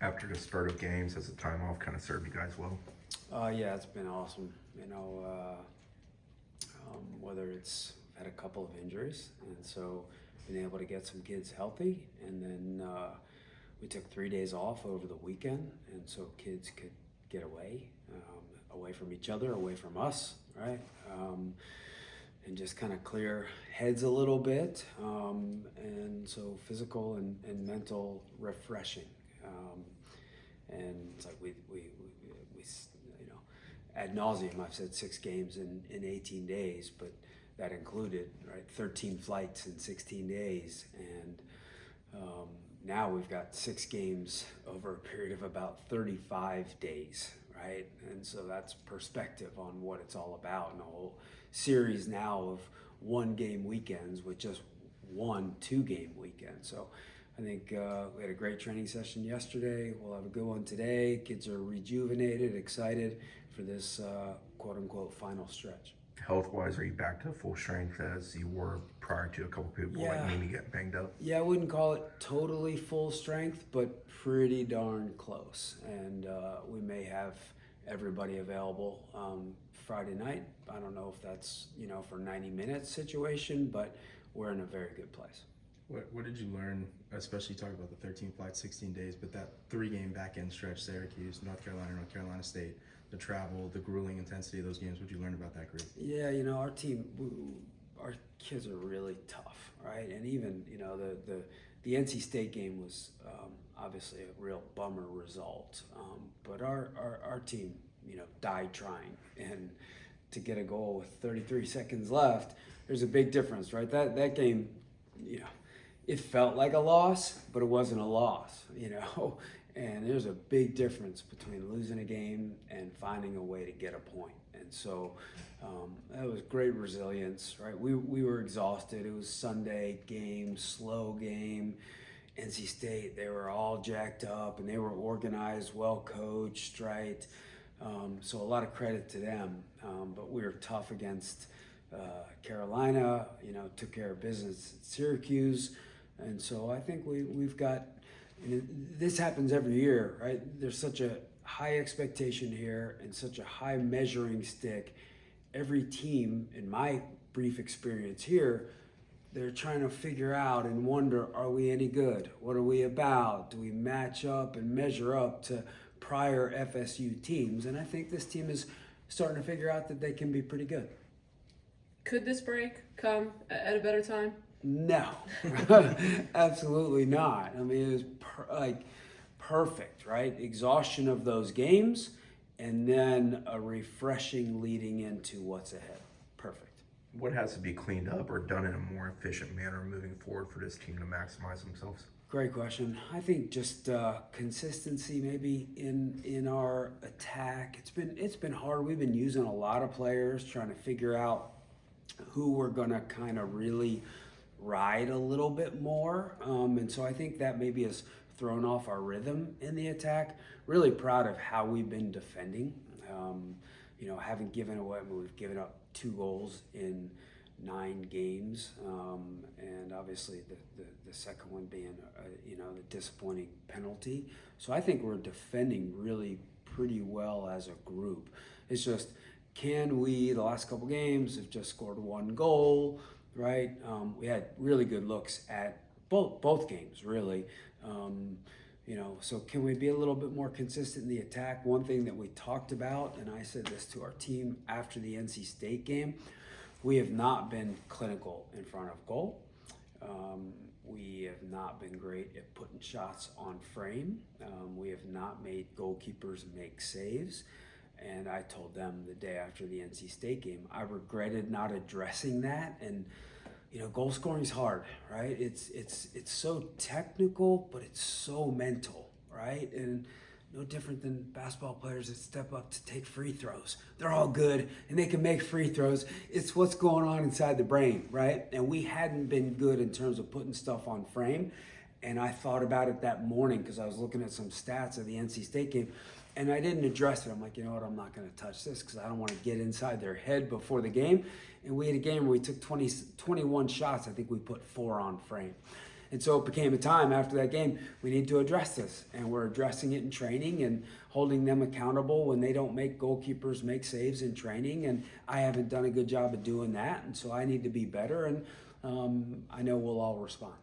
after the start of games? Has the time off kind of served you guys well? Yeah, it's been awesome. Whether it's had a couple of injuries, and so been able to get some kids healthy, and then we took 3 days off over the weekend, and so kids could get away from each other, away from us, right? And just kind of clear heads a little bit, and so physical and mental refreshing. And it's like we ad nauseum, I've said 6 games in 18 days, but that included, right, 13 flights in 16 days. And now we've got 6 games over a period of about 35 days, right? And so that's perspective on what it's all about, and a whole series now of 1-game weekends with just 1 2-game weekend. So I think we had a great training session yesterday. We'll have a good one today. Kids are rejuvenated, excited for this quote-unquote final stretch. Health-wise, are you back to full strength as you were prior to a couple people like Mimi getting banged up? Yeah, I wouldn't call it totally full strength, but pretty darn close. And we may have everybody available Friday night. I don't know if that's, for 90 minutes situation, but we're in a very good place. What did you learn, especially talking about the 13 flights, 16 days, but that 3-game back-end stretch, Syracuse, North Carolina State, the travel, the grueling intensity of those games, what did you learn about that group? Yeah, our team, our kids are really tough, right? And even, the NC State game was obviously a real bummer result, but our team, died trying, and to get a goal with 33 seconds left, there's a big difference, right? That game, it felt like a loss, but it wasn't a loss, and there's a big difference between losing a game and finding a way to get a point. And so that was great resilience, right? We were exhausted. It was Sunday game, slow game. NC State, they were all jacked up and they were organized, well coached, right? So a lot of credit to them. But we were tough against Carolina, took care of business at Syracuse. And so I think we've got, this happens every year, right? There's such a high expectation here and such a high measuring stick. Every team, in my brief experience here, they're trying to figure out and wonder, are we any good? What are we about? Do we match up and measure up to prior FSU teams? And I think this team is starting to figure out that they can be pretty good. Could this break come at a better time? No, absolutely not. I mean, it was perfect, right? Exhaustion of those games, and then a refreshing leading into what's ahead. Perfect. What has to be cleaned up or done in a more efficient manner moving forward for this team to maximize themselves? Great question. I think just consistency maybe in our attack. It's been hard. We've been using a lot of players, trying to figure out who we're gonna kind of really ride a little bit more, and so I think that maybe has thrown off our rhythm in the attack. Really proud of how we've been defending. Haven't given away. We've given up 2 goals in 9 games, and obviously the second one being the disappointing penalty. So I think we're defending really pretty well as a group. It's just, can we, the last couple games have just scored 1 goal, right? We had really good looks at both games, really. So can we be a little bit more consistent in the attack? One thing that we talked about, and I said this to our team after the NC State game, we have not been clinical in front of goal. We have not been great at putting shots on frame. We have not made goalkeepers make saves. And I told them the day after the NC State game, I regretted not addressing that. And goal scoring is hard, right? It's so technical, but it's so mental, right? And no different than basketball players that step up to take free throws. They're all good and they can make free throws. It's what's going on inside the brain, right? And we hadn't been good in terms of putting stuff on frame. And I thought about it that morning because I was looking at some stats of the NC State game. And I didn't address it. I'm like, you know what, I'm not going to touch this because I don't want to get inside their head before the game. And we had a game where we took 21 shots. I think we put 4 on frame. And so it became a time after that game, we need to address this. And we're addressing it in training and holding them accountable when they don't make goalkeepers make saves in training. And I haven't done a good job of doing that. And so I need to be better. And I know we'll all respond.